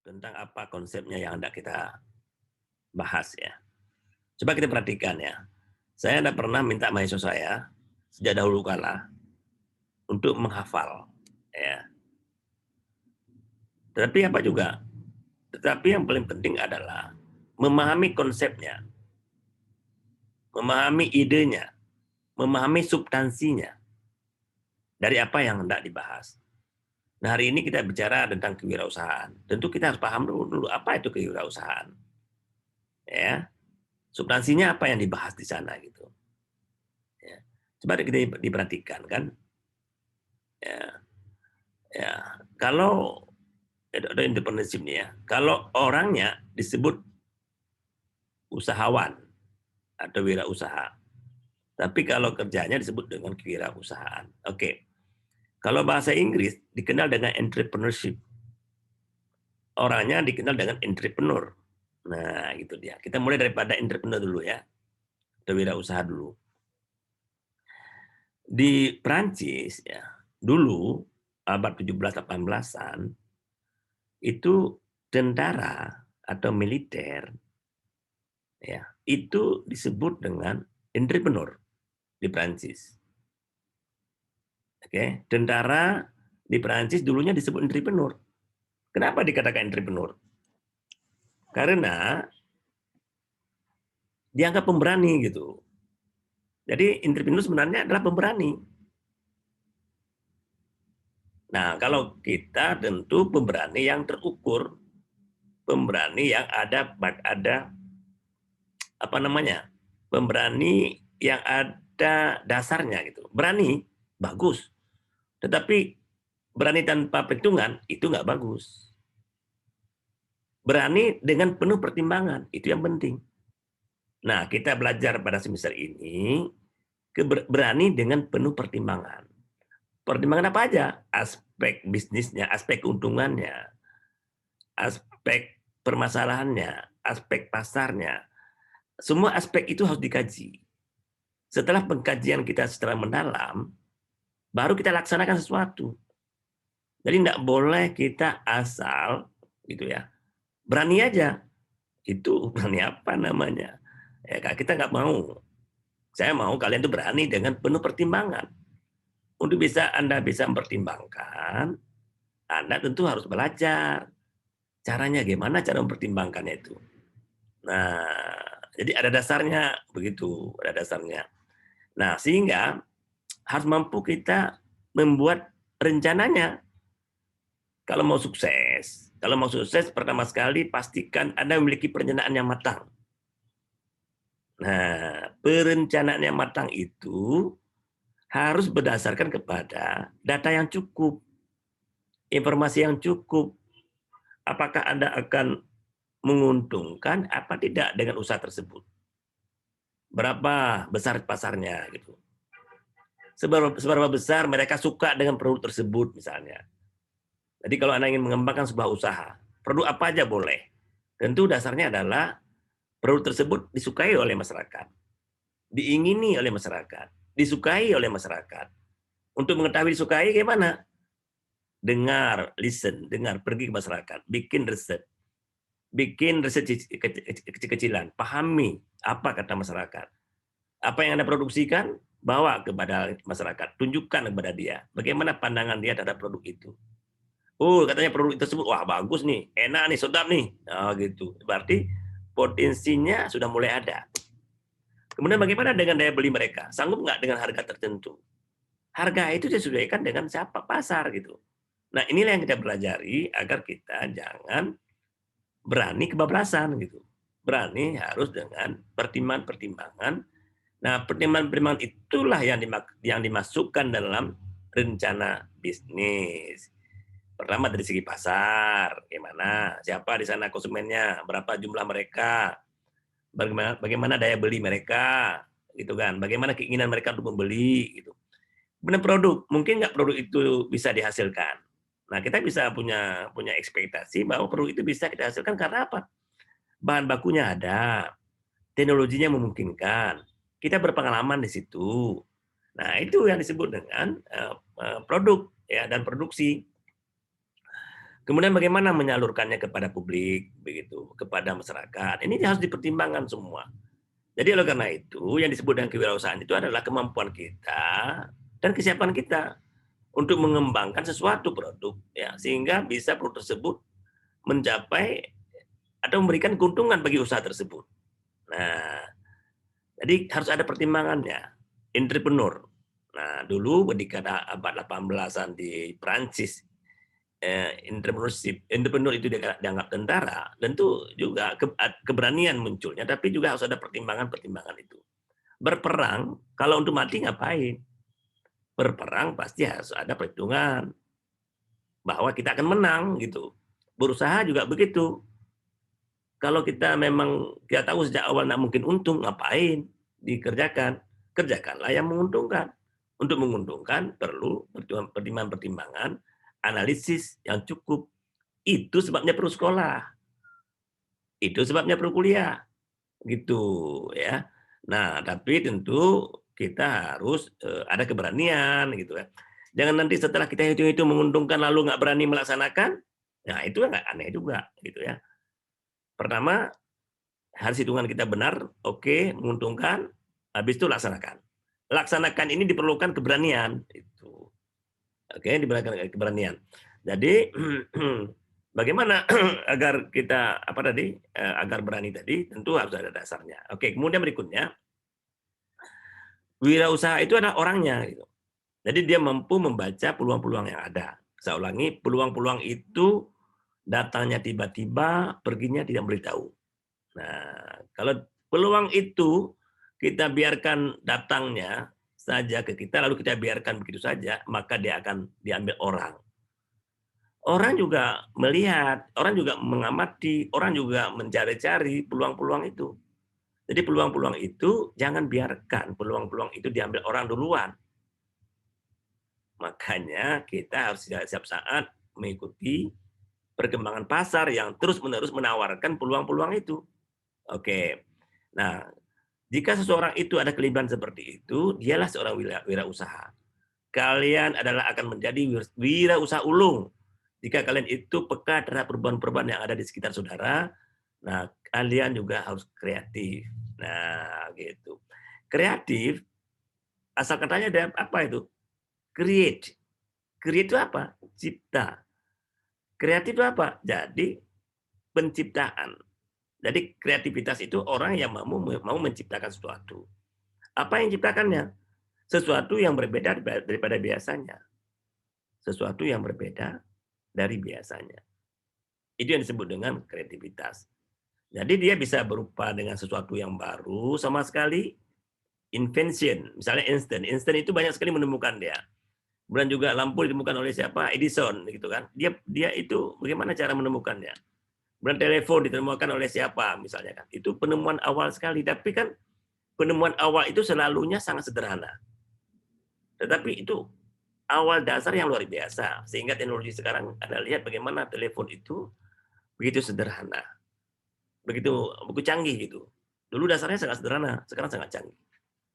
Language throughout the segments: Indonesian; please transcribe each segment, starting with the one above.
tentang apa konsepnya yang hendak kita bahas ya. Coba kita perhatikan ya. Saya tidak pernah minta mahasiswa saya sejak dahulu kala untuk menghafal ya. Tetapi apa juga? Tetapi yang paling penting adalah memahami konsepnya, memahami idenya, memahami substansinya dari apa yang hendak dibahas. Nah, hari ini kita bicara tentang kewirausahaan. Tentu kita harus paham dulu apa itu kewirausahaan. Ya, substansinya apa yang dibahas di sana gitu. Ya. Coba kita diperhatikan kan. Ya, ya. Kalau ada entrepreneurship nih ya. Kalau orangnya disebut usahawan atau wirausaha. Tapi kalau kerjanya disebut dengan kewirausahaan. Oke. Kalau bahasa Inggris dikenal dengan entrepreneurship. Orangnya dikenal dengan entrepreneur. Nah, itu dia. Kita mulai daripada entrepreneur dulu ya. Atau wirausaha dulu. Di Prancis ya, dulu abad 17-18-an itu tentara atau militer ya, itu disebut dengan entrepreneur di Prancis. Oke, tentara di Prancis dulunya disebut entrepreneur. Kenapa dikatakan entrepreneur? Karena dianggap pemberani gitu. Jadi entrepreneur sebenarnya adalah pemberani. Nah, kalau kita tentu pemberani yang terukur, pemberani yang ada apa namanya? Pemberani yang ada dasarnya gitu. Berani bagus. Tetapi berani tanpa perhitungan itu nggak bagus. Berani dengan penuh pertimbangan, itu yang penting. Nah, kita belajar pada semester ini berani dengan penuh pertimbangan. Pertimbangan apa aja? Aspek bisnisnya, aspek keuntungannya, aspek permasalahannya, aspek pasarnya. Semua aspek itu harus dikaji. Setelah pengkajian kita secara mendalam, baru kita laksanakan sesuatu. Jadi tidak boleh kita asal gitu ya. Berani aja. Itu berani apa namanya? Ya, kita nggak mau. Saya mau kalian itu berani dengan penuh pertimbangan. Untuk Anda bisa mempertimbangkan, Anda tentu harus belajar. Caranya gimana cara mempertimbangkannya itu. Nah, jadi ada dasarnya begitu, ada dasarnya. Nah, sehingga harus mampu kita membuat rencananya. Kalau mau sukses pertama sekali pastikan Anda memiliki perencanaan yang matang. Nah, perencanaan yang matang itu harus berdasarkan kepada data yang cukup, informasi yang cukup. Apakah Anda akan menguntungkan apa tidak dengan usaha tersebut? Berapa besar pasarnya gitu. Seberapa besar mereka suka dengan produk tersebut misalnya. Jadi kalau Anda ingin mengembangkan sebuah usaha, produk apa aja boleh. Tentu dasarnya adalah produk tersebut disukai oleh masyarakat, diingini oleh masyarakat, disukai oleh masyarakat. Untuk mengetahui disukai gimana? Dengar, listen, dengar, pergi ke masyarakat, bikin riset kecil-kecilan, pahami apa kata masyarakat. Apa yang Anda produksikan, bawa kepada masyarakat, tunjukkan kepada dia, bagaimana pandangan dia terhadap produk itu. Oh, katanya produk tersebut, wah bagus nih, enak nih, sedap nih. Nah, gitu. Berarti potensinya sudah mulai ada. Kemudian bagaimana dengan daya beli mereka? Sanggup nggak dengan harga tertentu? Harga itu disesuaikan dengan siapa pasar gitu. Nah, inilah yang kita pelajari agar kita jangan berani kebablasan gitu. Berani harus dengan pertimbangan-pertimbangan. Nah, pertimbangan-pertimbangan itulah yang dimasukkan dalam rencana bisnis. Pertama dari segi pasar, gimana? Siapa di sana konsumennya? Berapa jumlah mereka? Bagaimana daya beli mereka? Gitu kan? Bagaimana keinginan mereka untuk membeli? Gitu. Benar produk, mungkin nggak produk itu bisa dihasilkan. Nah, kita bisa punya ekspektasi bahwa produk itu bisa kita hasilkan karena apa? Bahan bakunya ada, teknologinya memungkinkan, kita berpengalaman di situ. Nah, itu yang disebut dengan produk ya dan produksi. Kemudian bagaimana menyalurkannya kepada publik, begitu, kepada masyarakat. Ini harus dipertimbangkan semua. Jadi oleh karena itu, yang disebut dengan kewirausahaan itu adalah kemampuan kita dan kesiapan kita untuk mengembangkan sesuatu produk, ya, sehingga bisa produk tersebut mencapai atau memberikan keuntungan bagi usaha tersebut. Nah, jadi harus ada pertimbangannya. Entrepreneur. Nah, dulu ketika abad 18-an di Prancis, entrepreneur itu dianggap tentara, tentu juga keberanian munculnya, tapi juga harus ada pertimbangan-pertimbangan itu. Berperang, kalau untuk mati ngapain? Berperang pasti harus ada perhitungan bahwa kita akan menang gitu. Berusaha juga begitu. Kalau kita memang kita tahu sejak awal nggak mungkin untung, ngapain dikerjakan? Kerjakanlah yang menguntungkan. Untuk menguntungkan perlu pertimbangan-pertimbangan, analisis yang cukup. Itu sebabnya perlu sekolah. Itu sebabnya perlu kuliah. Gitu ya. Nah, tapi tentu kita harus ada keberanian gitu kan. Jangan nanti setelah kita hitung-hitung menguntungkan lalu nggak berani melaksanakan, nah itu nggak aneh juga gitu ya. Pertama, harus hitungan kita benar, oke, menguntungkan, habis itu laksanakan. Laksanakan ini diperlukan keberanian, itu. Oke, diperlukan keberanian. Jadi bagaimana agar kita agar berani tadi tentu harus ada dasarnya. Oke, kemudian berikutnya wirausaha itu adalah orangnya gitu. Jadi dia mampu membaca peluang-peluang yang ada. Saya ulangi, peluang-peluang itu datangnya tiba-tiba, perginya tidak beritahu. Nah, kalau peluang itu kita biarkan datangnya saja ke kita, lalu kita biarkan begitu saja, maka dia akan diambil orang. Orang juga melihat, orang juga mengamati, orang juga mencari-cari peluang-peluang itu. Jadi peluang-peluang itu jangan biarkan peluang-peluang itu diambil orang duluan. Makanya kita harus setiap saat mengikuti perkembangan pasar yang terus-menerus menawarkan peluang-peluang itu. Oke. Nah, jika seseorang itu ada kelebihan seperti itu, dialah seorang wirausaha. Kalian adalah akan menjadi wirausaha ulung. Jika kalian itu peka terhadap perubahan-perubahan yang ada di sekitar saudara, nah kalian juga harus kreatif. Nah, gitu. Kreatif, asal katanya ada apa itu? Create. Create itu apa? Cipta. Kreatif itu apa? Jadi penciptaan. Jadi kreativitas itu orang yang mau menciptakan sesuatu. Apa yang diciptakannya? Sesuatu yang berbeda daripada biasanya. Sesuatu yang berbeda dari biasanya. Itu yang disebut dengan kreativitas. Jadi dia bisa berupa dengan sesuatu yang baru sama sekali, invention, misalnya Einstein. Einstein itu banyak sekali menemukan dia. Kemudian juga lampu ditemukan oleh siapa? Edison, gitu kan. Dia itu bagaimana cara menemukannya? Kemudian telepon ditemukan oleh siapa, misalnya kan. Itu penemuan awal sekali, tapi kan penemuan awal itu selalunya sangat sederhana. Tetapi itu awal dasar yang luar biasa. Sehingga teknologi sekarang, Anda lihat bagaimana telepon itu begitu sederhana. Begitu canggih gitu. Dulu dasarnya sangat sederhana, sekarang sangat canggih.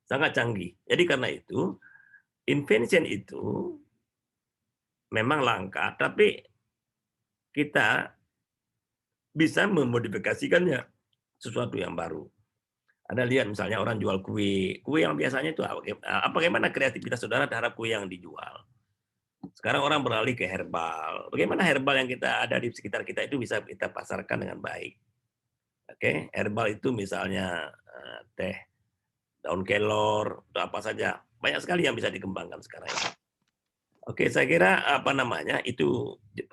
Sangat canggih. Jadi karena itu, invention itu memang langka, tapi kita bisa memodifikasikannya sesuatu yang baru. Anda lihat misalnya orang jual kue, kue yang biasanya itu bagaimana kreativitas saudara terhadap kue yang dijual. Sekarang orang beralih ke herbal. Bagaimana herbal yang kita ada di sekitar kita itu bisa kita pasarkan dengan baik. Oke, herbal itu misalnya teh daun kelor atau apa saja. Banyak sekali yang bisa dikembangkan sekarang. Oke, saya kira itu